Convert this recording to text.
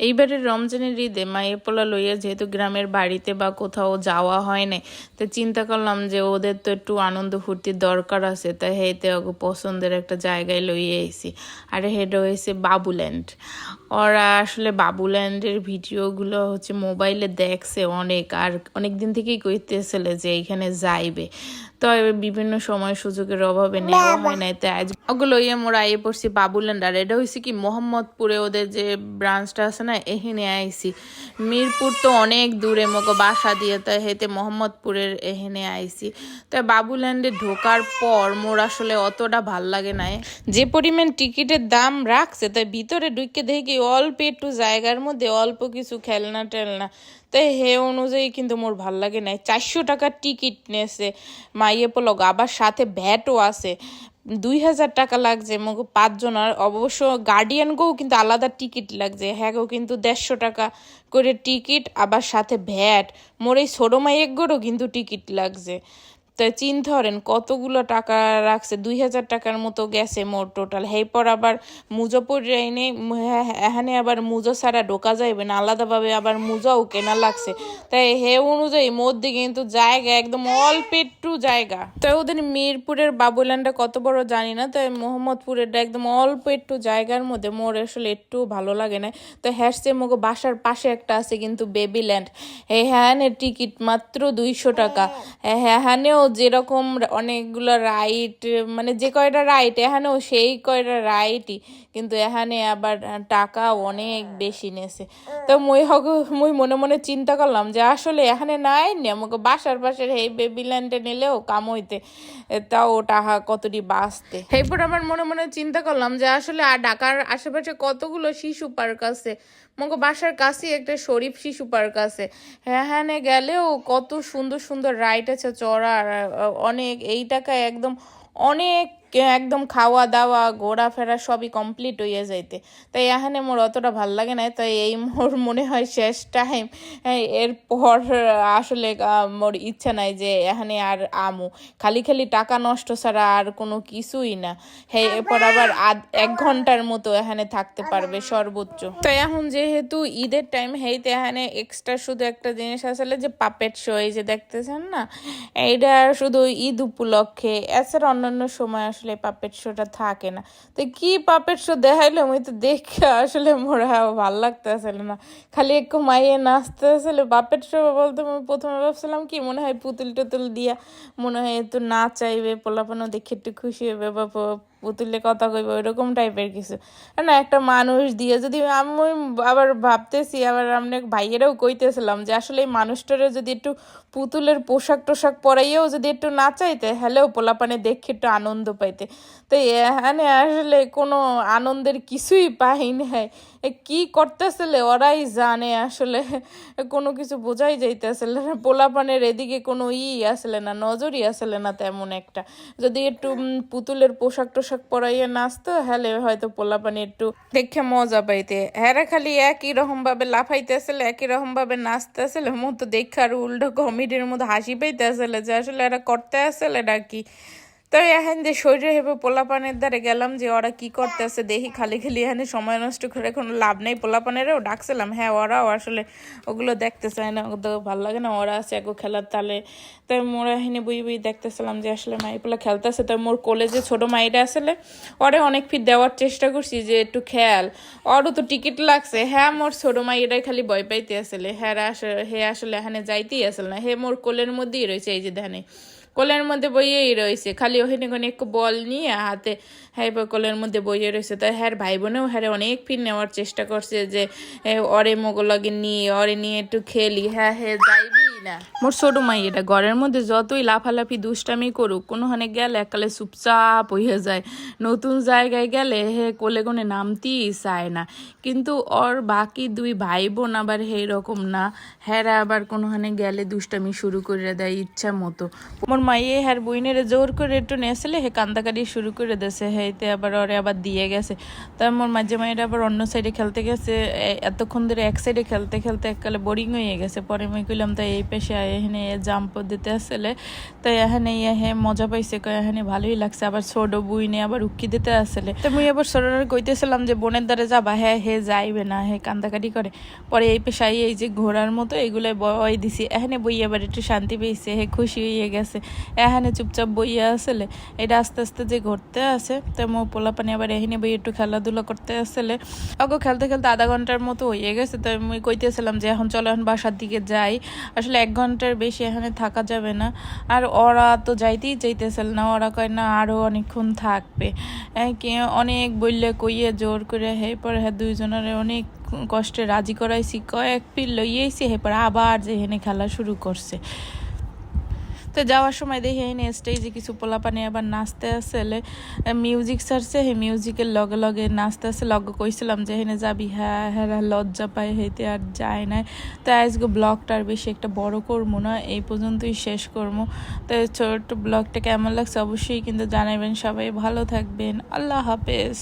এইবারের রমজানের ঈদে মায়ে পোলা লইয়া যেহেতু গ্রামের বাড়িতে বা কোথাও যাওয়া হয় নাই, তো চিন্তা করলাম যে ওদের তো একটু আনন্দ ফুর্তির দরকার আছে, তাই হেতে ওকে পছন্দের একটা জায়গায় লইয়ে এসেছি। আর হেটা হয়েছে বাবুল্যান্ড। ওরা আসলে বাবুল্যান্ডের ভিডিওগুলো মোবাইলে দেখছে অনেক, আর অনেক দিন থেকেই কইতেছিল যে এইখানে যাইবে। তো বিভিন্ন সময় সুযোগের অভাবে নেওয়া হয় নাই, তাই আজ ওগুলো মোরা আইয়ে পড়ছি বাবুল্যান্ড। আর এটা হয়েছে কি মোহাম্মদপুরে ওদের যে ব্রাঞ্চটা আছে না, এখানে আইছি। মিরপুর তো অনেক দূরে মগো বাসা দিয়ে, তাই হেতে মোহাম্মদপুরের এখানে আইছি। তাই বাবুল্যান্ডে ঢোকার পর মোর আসলে অতটা ভাল লাগে নাই, যে পরিমাণ টিকিটের দাম রাখছে। তাই ভিতরে ঢুকে দেখি অল্প একটু জায়গার মধ্যে অল্প কিছু খেলনা টেলনা, তাই হে অনুযায়ী কিন্তু মোর ভাল লাগে নাই। 400 টাকার টিকিট নেছে মাইয়ে পলক, আবার সাথে ভ্যাটও আছে। 2000 টাকা লাগছে মগো 5 জনের। অবশ্য গার্ডিয়ানকেও কিন্তু আলাদা টিকিট লাগছে, হ্যাঁগো কিন্তু 150 টাকা করে টিকিট, আবার সাথে ভ্যাট। মোর এই ছোট মাইয়েরও কিন্তু টিকিট লাগছে। তাই চিন্তা করেন কতগুলো টাকা রাখছে, 2000 টাকার মতো গেছে মোর টোটাল। এরপর আবার মুজোপুর এনে এখানে আবার মুজো ছাড়া ঢোকা যাইবে না, আলাদাভাবে আবার মুজাও কেনা লাগছে। তাই হে অনুযায়ী মধ্যে কিন্তু জায়গা একদম অল্প একটু জায়গা। তাই ওদের মিরপুরের বাবুল্যান্ডটা কত বড় জানি না, তাই মোহাম্মদপুরেরটা একদম অল্প একটু জায়গার মধ্যে মোর আসলে একটু ভালো লাগে না। তো হ্যাসছে মগো বাসার পাশে একটা আছে কিন্তু বেবিল্যান্ড, হ্যাঁ টিকিট মাত্র 200 টাকা। হ্যাঁও যেরকম অনেকগুলো রাইড, মানে যে কয়টা রাইড এখানেও সেই কয়টা রাইডই, কিন্তু এখানে আবার টাকা অনেক বেশি নেছে। তো মুই মনে মনে চিন্তা করলাম যে আসলে এখানে নাই নে আমাকে বাসার পাশের এই বেবিল্যান্ডে নিলেও কাম হইতে, তাও টাকা কতটি বাঁচতে। এরপর আবার মনে মনে চিন্তা করলাম যে আসলে ঢাকার আশেপাশে কতগুলো শিশু পার্ক আছে, মগো বাসার কাছেই একটা শরীফ শিশু পার্ক আছে, হ্যাঁ গেলেও কত সুন্দর সুন্দর রাইড আছে চড়ার অনেক। এই টাকায় একদম অনেক একদম খাওয়া দাওয়া ঘোরাফেরা সবই কমপ্লিট হইয়া যাইতে। তাই এখানে মোর অতটা ভাল লাগে না, তাই এই মোর মনে হয় শেষ টাইম। এরপর আসলে মোর ইচ্ছা নাই যে এখানে আর আমু, খালি খালি টাকা নষ্ট ছাড়া আর কোনো কিছুই না। হ্যাঁ এরপর আবার 1 ঘন্টার মতো এখানে থাকতে পারবে সর্বোচ্চ। তো এখন যেহেতু ঈদের টাইম, হেইতে এখানে এক্সট্রা শুধু একটা জিনিস আসলে যে পাপেট শো, এই যে দেখতেছেন না, এইটা শুধু ঈদ উপলক্ষে, এছাড়া অন্যান্য সময় আসলে পাপেট শোটা থাকে না। তো কি পাপেট শো দেখাইলো আমি তো দেখে আসলে মোর ভাল লাগতে আসলে না, খালি একটু মাইয়ে নাচতে আসলে। পাপেট শো বলতে আমি প্রথমে ভাবছিলাম কি মনে হয় পুতুল টুতুল দিয়া মনে হয় একটু নাচাইবে, পোলাপানও দেখে একটু খুশি হবে বা পুতুলে কথা কইবে, ওইরকম টাইপের কিছু না। একটা মানুষ দিয়ে যদি আমি আবার ভাবতেছি, আবার আমরা ভাইয়েরাও কইতেছিলাম যে আসলে এই মানুষটারে যদি একটু পুতুলের পোশাক টোশাক পরাইয়েও যদি একটু নাচাইতে, হ্যালেও পোলাপানে দেখে একটু আনন্দ পাইতে। তো এখানে আসলে কোনো আনন্দের কিছুই পাই নাই। কি করতেছিলে ওরাই জানে, আসলে কোনো কিছু বোঝাই যাইতেছিল না। পোলাপানের এদিকে কোনো আসলে না, নজরই আসলে না তেমন একটা। যদি একটু পুতুলের পোশাক টোশাক পরাইয়ে নাচতো, হ্যালে হয়তো পোলাপানি একটু দেখে মজা পাইতে। হ্যাঁ খালি একই রকম ভাবে লাফাইতে আসলে, একই রকম ভাবে নাচতে আসলে, মতো দেখে আর উল্টো কমেডির মধ্যে হাসি পাইতে আসলে যে আসলে এরা করতে আসলে এটা কি। তো এখন যে শরীরে হেবে পোলাপানের দ্বারে গেলাম যে ওরা কি করতেছে দেখি, খালি খালি এখানে সময় নষ্ট করে কোনো লাভ নেই। পোলাপানেরও ডাকছিলাম, হ্যাঁ ওরাও আসলে ওগুলো দেখতে চায় না, ওদের ভালো লাগে না, ওরা আছে একো খেলার তালে। তাই মোরা এখানে বই বই দেখতেছিলাম যে আসলে মাইপোলা খেলতেছে। তাই মোর কোলেজে ছোটো মাইটা আসলে ওরে অনেক ফির দেওয়ার চেষ্টা করছি যে একটু খেয়াল, ওরও তো টিকিট লাগছে। হ্যাঁ মোর ছোটো মাই এটাই খালি ভয় পাইতে আসলে, হে আসলে এখানে যাইতেই আসলে না, হে মোর কোলের মধ্যেই রয়েছে, এই যে ধানে কোলের মধ্যে বইয়েই রয়েছে, খালি ওখানে কোনো একটু বল নিয়ে হাতে হ্যাঁ কোলের মধ্যে বইয়ে রয়েছে। তাই হ্যাঁ ভাই বোনেও হ্যাঁ অনেক ফির নেওয়ার চেষ্টা করছে যে ওরে মোগলগে নিয়ে ওরে নিয়ে একটু খেলি। হ্যাঁ যাইবি না। মোর ছোটো মাই এটা ঘরের মধ্যে যতই লাফালাফি দুষ্টামি করুক, কোনোখানে গেলে এককালে চুপচাপ হয়ে যায়। নতুন জায়গায় গেলে কোলে কোনে নামতেই চায় না। কিন্তু ওর বাকি 2 ভাই বোন আবার রকম না, হ্যাঁ আবার কোনোখানে গেলে দুষ্টামি শুরু করে দেয় ইচ্ছা মতো। মোর মাইয়ে হ্যার বইনেরে জোর করে একটু নেসলে কান্দাকাটি শুরু করে দিয়েছে, হেইতে আবার ওরে আবার দিয়ে গেছে। তাই মোর মাঝে মাইয়েরা আবার অন্য সাইডে খেলতে গেছে, এতক্ষণ ধরে এক সাইডে খেলতে খেলতে এককালে বোরিং হয়ে গেছে। পরে আমি কইলাম তাই এই পেশে এখানে জাম্প দিতে আসলে, তাই এখানে হে মজা পাইছে, এখানে ভালোই লাগছে। আবার ছোট বই নিয়ে আবার উকি দিতে আসলে, তো মুই আবার ছোটরা কইতেছিলাম যে বোনের দ্বারে যাবা, হ্যাঁ হে যাইবে না, হে কান্দাকাটি করে। পরে এই পেশায় এই যে ঘোড়ার মতো এগুলো বই দিছি, এখানে বই আবার একটু শান্তি পেয়েছে, হে খুশি হয়ে গেছে। এখানে চুপচাপ বইয়া আসলে এটা আস্তে আস্তে যে ঘুরতে আসে, তো মো পোলা পানি আবার এখানে বই একটু খেলাধুলা করতে আসলে। অগো খেলতে খেলতে আধা ঘন্টার মতো হয়ে গেছে, তো আমি কইতেছিলাম যে এখন চলো এখন বাসার দিকে যাই। আসলে 1 ঘন্টার বেশি এখানে থাকা যাবে না। আর ওরা তো যাইতেই চাইতেছিল না, ওরা কয় না আরও অনেকক্ষণ থাকবে। অনেক বললে কইয়ে জোর করে হে পরে হ্যাঁ দুইজনের অনেক কষ্টে রাজি করাইছি, কয়েক পিল লইয়েছি, হে পরে আবার যে এখানে খেলা শুরু করছে। তো যাওয়ার সময় দেখি এই স্টেজে কিছু পোলাপানি আবার নাচতে আসলে, মিউজিক ছাড়ছে, হে মিউজিকের লগে লগে নাচতে আসে। লগে কইছিলাম যে এখানে যাবি, হ্যাঁ হ্যাঁ লজ্জা পায়, হেতে আর যায় না। তো আজকে ব্লগটা আর বেশি একটা বড় করবো না, এই পর্যন্তই শেষ করবো। তো ছোট্ট ব্লগটা কেমন লাগছে অবশ্যই কিন্তু জানাবেন। সবাই ভালো থাকবেন, আল্লাহ হাফেজ।